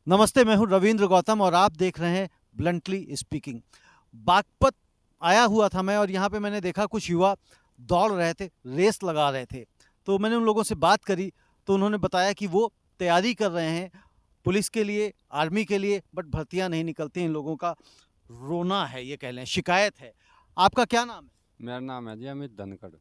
नमस्ते, मैं हूं रविंद्र गौतम और आप देख रहे हैं ब्लंटली स्पीकिंग। बागपत आया हुआ था मैं और यहाँ पे मैंने देखा कुछ युवा दौड़ रहे थे, रेस लगा रहे थे। तो मैंने उन लोगों से बात करी तो उन्होंने बताया कि वो तैयारी कर रहे हैं पुलिस के लिए, आर्मी के लिए, बट भर्तियाँ नहीं निकलती। इन लोगों का रोना है, ये कह लें, शिकायत है। आपका क्या नाम है? मेरा नाम है जी अमित धनखड़।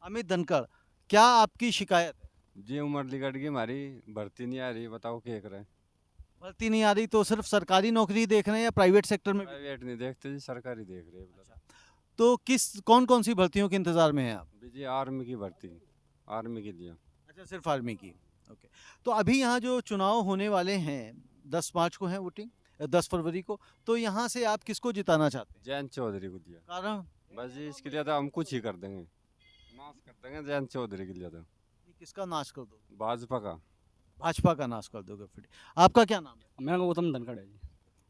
अमित धनखड़। क्या आपकी शिकायत है? जी उम्र निकट गई हमारी, भर्ती नहीं आ रही, बताओ क्या करें। भर्ती नहीं आ रही तो सिर्फ सरकारी नौकरी देख रहे हैं या प्राइवेट सेक्टर में भी? प्राइवेट नहीं देखते जी, सरकारी देख रहे हैं। अच्छा। तो किस कौन-कौन सी भर्तियों के इंतज़ार में हैं आप? जी आर्मी की भर्ती, आर्मी के लिए। अच्छा, सिर्फ़ आर्मी की। ओके। तो अभी यहाँ जो चुनाव होने वाले हैं, 10 मार्च को है वोटिंग, 10 फरवरी को, तो यहाँ से आप किसको जिताना चाहते हैं? जयंत चौधरी को दिया। कारण? बस जी इसके लिए तो हम कुछ ही कर देंगे, नाश कर देंगे जयंत चौधरी के लिए तो। ये किसका नाश कर दोगे? भाजपा का। भाजपा का नाश कर दोगे फिर। आपका क्या नाम है? मेरा नाम गौतम धनखड़ है जी।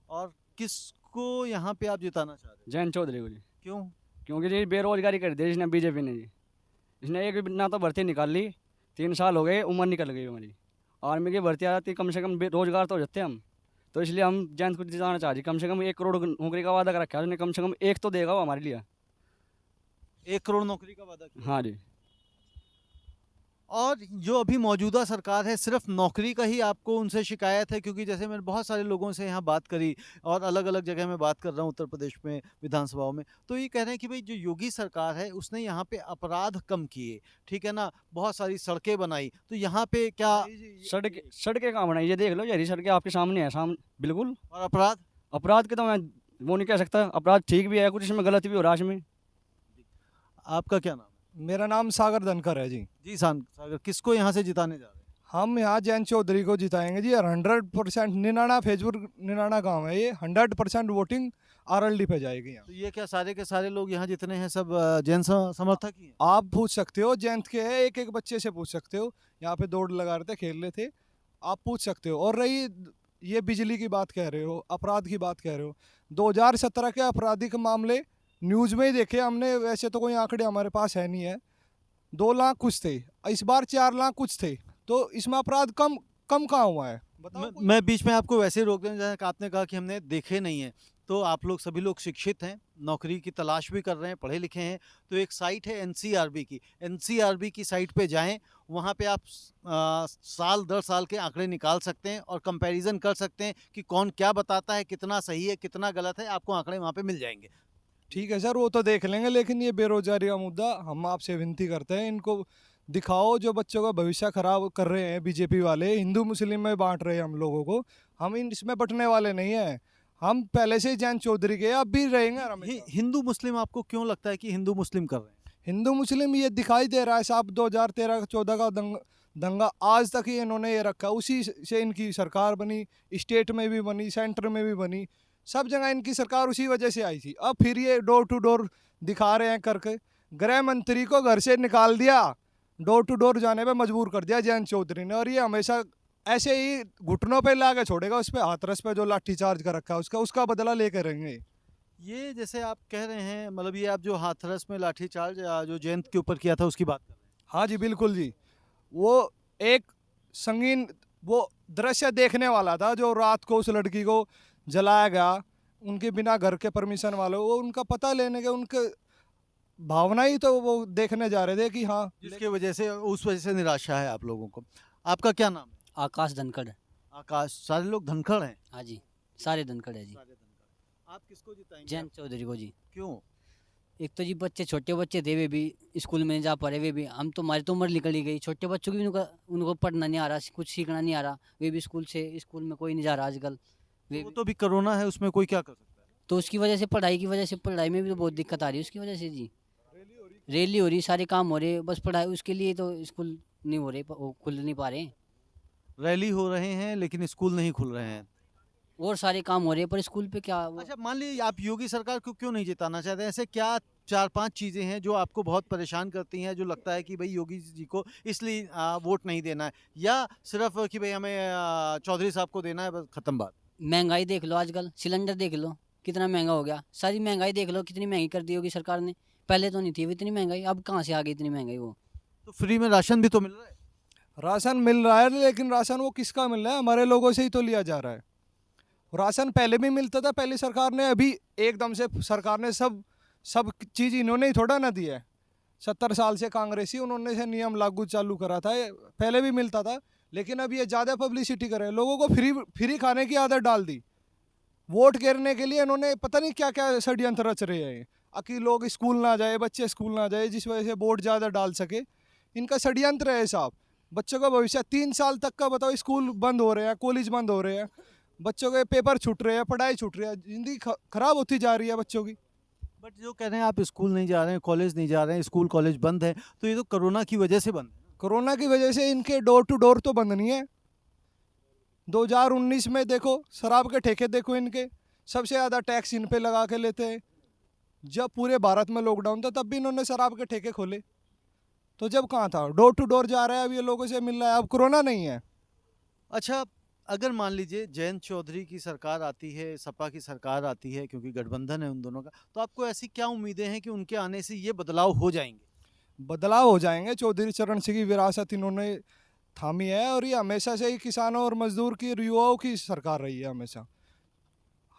और किसको यहाँ पे आप जिताना चाह रहे हो? जयंत चौधरी को जी। क्यों? क्योंकि जी बेरोजगारी कर दी इसने बीजेपी ने जी। इसने एक भी ना तो भर्ती निकाल ली, 3 साल हो गए, उम्र निकल गई हमारी। आर्मी की भर्ती आ जाती कम से कम रोजगार तो हो जाते हम। तो इसलिए हम जयंत को जिताना चाह रहे, कम से कम 1 करोड़ नौकरी का वादा कर रखा है उसने, कम से कम एक तो देगा वो हमारे लिए। 1 करोड़ नौकरी का वादा किया। हाँ जी। और जो अभी मौजूदा सरकार है, सिर्फ नौकरी का ही आपको उनसे शिकायत है? क्योंकि जैसे मैंने बहुत सारे लोगों से यहाँ बात करी और अलग-अलग जगह मैं बात कर रहा हूँ उत्तर प्रदेश में विधानसभाओं में, तो ये कह रहे हैं कि भई जो योगी सरकार है उसने यहाँ पे अपराध कम किए, ठीक है ना? बहुत सारी सड़कें बनाई, तो यहाँ पे क्या सड़कें कहाँ बनाई, ये देख लो, ये हरी सड़कें आपके सामने है, बिल्कुल। और अपराध? अपराध के तो मैं वो नहीं कह सकता, अपराध ठीक भी है, कुछ इसमें गलत भी हो रहा है इसमें। आपका क्या नाम है? मेरा नाम सागर धनखड़ है जी। जी सागर, किसको यहाँ से जिताने जा रहे हैं? हम यहाँ जयंत चौधरी को जिताएंगे जी। 100% निनाना फेजपुर निनाना गांव है ये। 100% वोटिंग आरएलडी पे जाएगी यहाँ। तो ये क्या सारे के सारे लोग यहाँ जितने हैं सब जैन समर्थक ही हैं? आप पूछ सकते हो, जयंत के है, एक एक बच्चे से पूछ सकते हो। यहाँ पे दौड़ लगा रहे थे, खेल रहे थे, आप पूछ सकते हो। और रही ये बिजली की बात कह रहे हो, अपराध की बात कह रहे हो, 2017 के आपराधिक मामले न्यूज में ही देखे हमने। वैसे तो कोई आंकड़े हमारे पास है नहीं है। 2 लाख कुछ थे, इस बार 4 लाख कुछ थे। तो इसमें अपराध कम कम कहाँ हुआ है बताओ कोई? मैं बीच में आपको वैसे ही रोक दें, जैसे कि आपने कहा कि हमने देखे नहीं हैं, तो आप लोग सभी लोग शिक्षित हैं, नौकरी की तलाश भी कर रहे हैं, पढ़े लिखे हैं, तो एक साइट है एनसीआरबी की। एनसीआरबी की साइट पे जाएं, वहाँ पे आप साल दर साल के आंकड़े निकाल सकते हैं और कंपैरिजन कर सकते हैं कि कौन क्या बताता है, कितना सही है, कितना गलत है। आपको आंकड़े वहाँ पे मिल जाएंगे। ठीक है सर, वो तो देख लेंगे, लेकिन ये बेरोजगारी का मुद्दा हम आपसे विनती करते हैं, इनको दिखाओ। जो बच्चों का भविष्य खराब कर रहे हैं बीजेपी वाले, हिंदू मुस्लिम में बांट रहे हैं हम लोगों को, हम इसमें बटने वाले नहीं हैं। हम पहले से ही जयंत चौधरी के, अब भी रहेंगे हमेशा। हिंदू मुस्लिम आपको क्यों लगता है कि हिंदू मुस्लिम कर रहे हैं? हिंदू मुस्लिम ये दिखाई दे रहा है साहब। 2013-14 का दंगा आज तक ही इन्होंने ये रखा, उसी से इनकी सरकार बनी, स्टेट में भी बनी, सेंटर में भी बनी, सब जगह इनकी सरकार उसी वजह से आई थी। अब फिर ये डोर टू डोर दिखा रहे हैं करके। गृह मंत्री को घर से निकाल दिया, डोर टू डोर जाने पे मजबूर कर दिया जयंत चौधरी ने। और ये हमेशा ऐसे ही घुटनों पे ला के छोड़ेगा, उस पर हाथरस पे जो लाठीचार्ज कर रखा है उसका बदला लेकर रहेंगे। ये जैसे आप कह रहे हैं, मतलब ये आप जो हाथरस में लाठीचार्ज जो जयंत के ऊपर किया था उसकी बात कर रहे हैं? हाँ जी बिल्कुल जी। वो एक संगीन वो दृश्य देखने वाला था, जो रात को उस लड़की को जलाया गया उनके बिना, घर के परमिशन वालों, वो उनका पता लेने के, उनके भावना ही तो वो देखने जा रहे थे कि हाँ। जिसकी वजह से, उस वजह से निराशा है आप लोगों को। आपका क्या नाम है? आकाश धनखड़। आकाश। सारे लोग धनखड़ हैं? हाँ जी, सारे धनखड़ है जी। सारे धनखड़। आप किसको जिताएंगे? जयंत चौधरी को जी। क्यों? एक तो जी बच्चे, छोटे बच्चे थे, वे भी स्कूल में नहीं जा पा रहे, वे भी, हम तो, हमारी तो उम्र निकल ही गई, छोटे बच्चों की भी उनको पढ़ना नहीं आ रहा, कुछ सीखना नहीं आ रहा, वे भी स्कूल में कोई नहीं जा रहा आजकल। वे वो भी, तो भी कोरोना है, उसमें कोई क्या कर सकता है? तो उसकी वजह से, पढ़ाई की वजह से, पढ़ाई में भी तो बहुत दिक्कत आ रही है उसकी वजह से जी। रैली हो रही, सारे काम हो रहे, बस पढ़ाई, उसके लिए तो स्कूल नहीं हो रहे, वो खुल नहीं पा रहे। रैली हो रहे हैं लेकिन स्कूल नहीं खुल रहे हैं। और सारे काम हो रहे हैं, पर स्कूल पे क्या अच्छा, मान लीजिए आप योगी सरकार को क्यों नहीं जिताना चाहते? ऐसे क्या 4-5 चीज़ें हैं जो आपको बहुत परेशान करती हैं, जो लगता है कि भाई योगी जी को इसलिए वोट नहीं देना है, या सिर्फ कि भाई हमें चौधरी साहब को देना है, बस खत्म बात? महंगाई देख लो, आजकल सिलेंडर देख लो कितना महंगा हो गया, सारी महंगाई देख लो कितनी महंगी कर दी होगी सरकार ने। पहले तो नहीं थी इतनी महंगाई, अब कहाँ से आ गई इतनी महंगाई वो। तो फ्री में राशन भी तो मिल रहा है। राशन मिल रहा है, लेकिन राशन वो किसका मिल रहा है? हमारे लोगों से ही तो लिया जा रहा है। राशन पहले भी मिलता था पहले सरकार ने, अभी एकदम से सरकार ने सब सब चीज़ इन्होंने ही थोड़ा ना दिया है। 70 साल से कांग्रेसी उन्होंने से नियम लागू चालू करा था, ये पहले भी मिलता था, लेकिन अब ये ज़्यादा पब्लिसिटी करे, लोगों को फ्री फ्री खाने की आदत डाल दी। वोट गिरने के लिए इन्होंने पता नहीं क्या क्या षड्यंत्र रच रहे हैं कि लोग स्कूल ना जाए, बच्चे स्कूल ना जाए, जिस वजह से वोट ज़्यादा डाल सके। इनका षड्यंत्र है साहब। बच्चों का भविष्य 3 साल तक का बताओ, स्कूल बंद हो रहे हैं, कॉलेज बंद हो रहे हैं, बच्चों के पेपर छूट रहे हैं, पढ़ाई छूट रही है, ज़िंदगी खराब होती जा रही है बच्चों की। बट जो कह रहे हैं आप स्कूल नहीं जा रहे हैं, कॉलेज नहीं जा रहे हैं, स्कूल कॉलेज बंद है, तो ये तो कोरोना की वजह से बंद है। कोरोना की वजह से इनके डोर टू डोर तो बंद नहीं है। 2019 में देखो शराब के ठेके देखो इनके, सबसे ज़्यादा टैक्स इन पे लगा के लेते हैं। जब पूरे भारत में लॉकडाउन था तब भी इन्होंने शराब के ठेके खोले, तो जब कहाँ था, डोर टू डोर जा रहा है, अब ये लोगों से मिल रहा है, अब कोरोना नहीं है। अच्छा, अगर मान लीजिए जयंत चौधरी की सरकार आती है, सपा की सरकार आती है, क्योंकि गठबंधन है उन दोनों का, तो आपको ऐसी क्या उम्मीदें हैं कि उनके आने से ये बदलाव हो जाएंगे? बदलाव हो जाएंगे। चौधरी चरण सिंह की विरासत इन्होंने थामी है, और ये हमेशा से ही किसानों और मजदूर की, युवाओं की सरकार रही है। हमेशा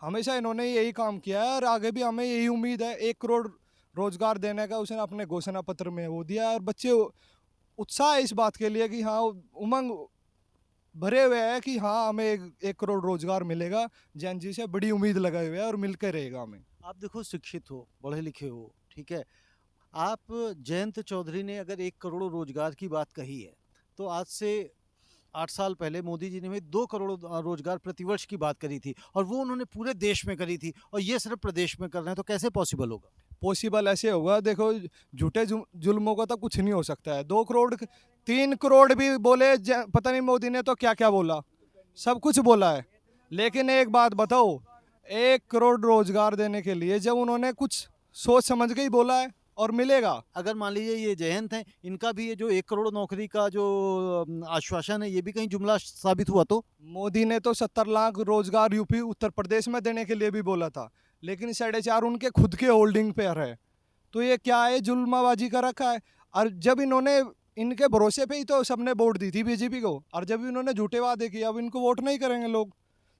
हमेशा इन्होंने यही काम किया है, और आगे भी हमें यही उम्मीद है। 1 करोड़ रोजगार देने का उसने अपने घोषणा पत्र में वो दिया है, और बच्चे उत्साह है इस बात के लिए कि हाँ, उमंग भरे हुए हैं कि हाँ हमें 1 करोड़ रोजगार मिलेगा। जैन जी से बड़ी उम्मीद लगाए हुए है, और मिलकर रहेगा हमें। आप देखो, शिक्षित हो, पढ़े लिखे हो, ठीक है, आप जयंत चौधरी ने अगर 1 करोड़ रोजगार की बात कही है, तो आज से 8 साल पहले मोदी जी ने भी 2 करोड़ रोजगार प्रतिवर्ष की बात करी थी, और वो उन्होंने पूरे देश में करी थी, और ये सिर्फ प्रदेश में कर रहे हैं, तो कैसे पॉसिबल होगा? पॉसिबल ऐसे होगा, देखो झूठे जुल्मों का तो कुछ नहीं हो सकता है। 2 करोड़ 3 करोड़ भी बोले, पता नहीं मोदी ने तो क्या क्या बोला, सब कुछ बोला है। लेकिन एक बात बताओ, 1 करोड़ रोजगार देने के लिए जब उन्होंने कुछ सोच समझ के ही बोला है, और मिलेगा। अगर मान लीजिए ये जयंत हैं, इनका भी ये जो 1 करोड़ नौकरी का जो आश्वासन है, ये भी कहीं जुमला साबित हुआ तो? मोदी ने तो 70 लाख रोजगार यूपी उत्तर प्रदेश में देने के लिए भी बोला था, लेकिन 4.5 उनके खुद के होल्डिंग पे है। तो ये क्या है, जुल्माबाजी का रखा है। और जब इन्होंने, इनके भरोसे पे ही तो सबने वोट दी थी बीजेपी को, और जब इन्होंने झूठे वादे किए, अब इनको वोट नहीं करेंगे लोग।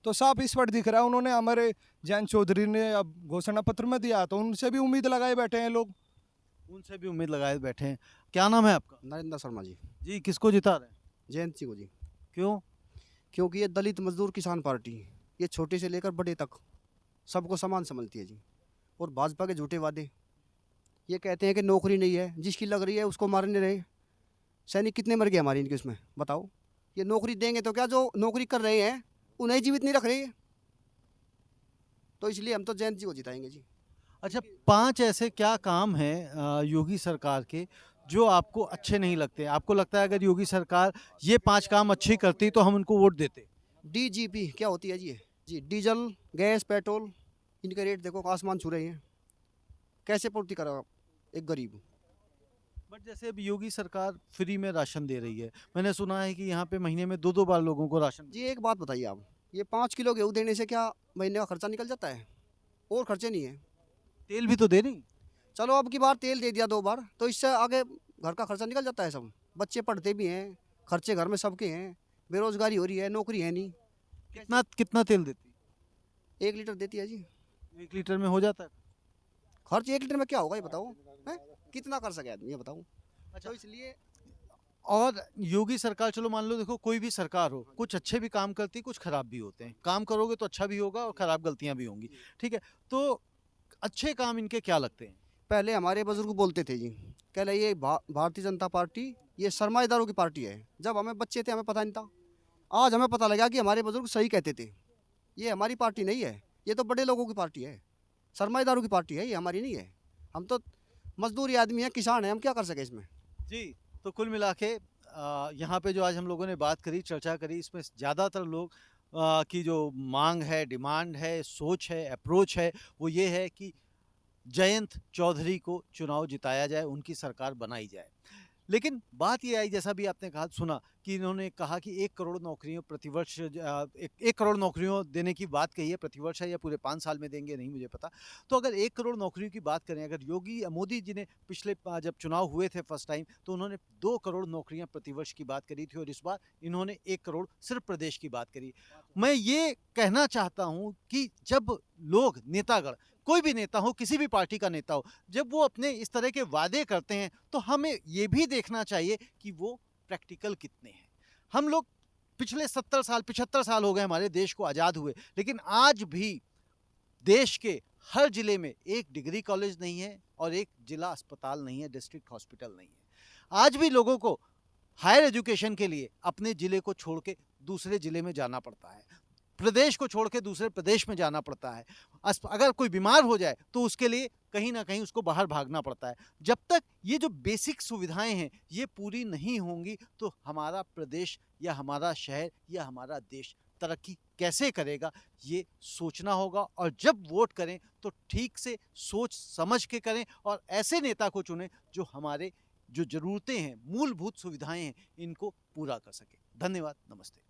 तो साफ इस पर दिख रहा है, उन्होंने हमारे जयंत चौधरी ने अब घोषणा पत्र में दिया, तो उनसे भी उम्मीद लगाए बैठे हैं लोग। उनसे भी उम्मीद लगाए बैठे हैं। क्या नाम है आपका? नरेंद्र शर्मा जी। जी, किसको जिता रहे हैं? जयंत सिंह को जी। क्यों? क्योंकि ये दलित मजदूर किसान पार्टी है, ये छोटे से लेकर बड़े तक सबको समान समझती है जी। और भाजपा के झूठे वादे, ये कहते हैं कि नौकरी नहीं है, जिसकी लग रही है उसको मारने रहे। सैनिक कितने मर गए हमारे इनके उसमें, बताओ। ये नौकरी देंगे तो क्या, जो नौकरी कर रहे हैं उन्हें जीवित नहीं रख रहे हैं। तो इसलिए हम तो जयंत जी को जिताएंगे जी। अच्छा, 5 ऐसे क्या काम हैं योगी सरकार के जो आपको अच्छे नहीं लगते? आपको लगता है अगर योगी सरकार ये 5 काम अच्छे करती तो हम उनको वोट देते? डीजीपी क्या होती है जी ये? जी, डीजल, गैस, पेट्रोल, इनके रेट देखो आसमान छू रहे हैं। कैसे पूर्ति करेगा एक गरीब? बट जैसे अब योगी सरकार फ्री में राशन दे रही है, मैंने सुना है कि यहाँ पे महीने में 2-2 बार लोगों को राशन। जी एक बात बताइए आप, ये 5 किलो गेहूँ देने से क्या महीने का खर्चा निकल जाता है? और खर्चे नहीं है। तेल भी तो दे रही। चलो अब की बार तेल दे दिया 2 बार, तो इससे आगे घर का खर्चा निकल जाता है सब। बच्चे पढ़ते भी हैं, खर्चे घर में सबके हैं, बेरोजगारी हो रही है, नौकरी है नहीं। कितना कितना तेल देती? 1 लीटर देती है जी। 1 लीटर में हो जाता है? खर्च 1 लीटर में क्या होगा ये बताओ, हैं? कितना कर सके आदमी ये बताओ। अच्छा, तो इसलिए और योगी सरकार, चलो मान लो, देखो कोई भी सरकार हो, कुछ अच्छे भी काम करती, कुछ खराब भी होते हैं। काम करोगे तो अच्छा भी होगा और खराब गलतियां भी होंगी, ठीक है? तो अच्छे काम इनके क्या लगते हैं? पहले हमारे बुजुर्ग बोलते थे जी, कह रहे ये भारतीय जनता पार्टी ये सरमाएदारों की पार्टी है। जब हमें बच्चे थे हमें पता नहीं था, आज हमें पता लगा कि हमारे बुजुर्ग सही कहते थे। ये हमारी पार्टी नहीं है, ये तो बड़े लोगों की पार्टी है, सरमाएदारों की पार्टी है, ये हमारी नहीं है। हम तो मजदूरी आदमी हैं, किसान हैं, हम क्या कर सके इसमें। जी, तो कुल मिला के यहाँ पे जो आज हम लोगों ने बात करी, चर्चा करी, इसमें ज़्यादातर लोग की जो मांग है, डिमांड है, सोच है, अप्रोच है, वो ये है कि जयंत चौधरी को चुनाव जिताया जाए, उनकी सरकार बनाई जाए। लेकिन बात ये आई, जैसा भी आपने कहा सुना कि इन्होंने कहा कि 1 करोड़ नौकरियों प्रतिवर्ष 1 करोड़ नौकरियों देने की बात कही है, प्रतिवर्ष है या पूरे 5 साल में देंगे नहीं मुझे पता। तो अगर 1 करोड़ नौकरियों की बात करें, अगर मोदी जी ने पिछले जब चुनाव हुए थे फर्स्ट टाइम, तो उन्होंने 2 करोड़ नौकरियां प्रतिवर्ष की बात करी थी और इस बार इन्होंने 1 करोड़ सिर्फ प्रदेश की बात करी। मैं ये कहना चाहता हूं कि जब लोग नेतागण, कोई भी नेता हो, किसी भी पार्टी का नेता हो, जब वो अपने इस तरह के वादे करते हैं तो हमें ये भी देखना चाहिए कि वो प्रैक्टिकल कितने हैं। हम लोग पिछले 70 साल 75 साल हो गए हमारे देश को आज़ाद हुए, लेकिन आज भी देश के हर जिले में एक डिग्री कॉलेज नहीं है और एक जिला अस्पताल नहीं है, डिस्ट्रिक्ट हॉस्पिटल नहीं है। आज भी लोगों को हायर एजुकेशन के लिए अपने जिले को छोड़ के दूसरे जिले में जाना पड़ता है, प्रदेश को छोड़ के दूसरे प्रदेश में जाना पड़ता है। अगर कोई बीमार हो जाए तो उसके लिए कहीं ना कहीं उसको बाहर भागना पड़ता है। जब तक ये जो बेसिक सुविधाएं हैं ये पूरी नहीं होंगी तो हमारा प्रदेश या हमारा शहर या हमारा देश तरक्की कैसे करेगा, ये सोचना होगा। और जब वोट करें तो ठीक से सोच समझ के करें और ऐसे नेता को चुनें जो हमारे जो ज़रूरतें हैं, मूलभूत सुविधाएं हैं, इनको पूरा कर सके। धन्यवाद, नमस्ते।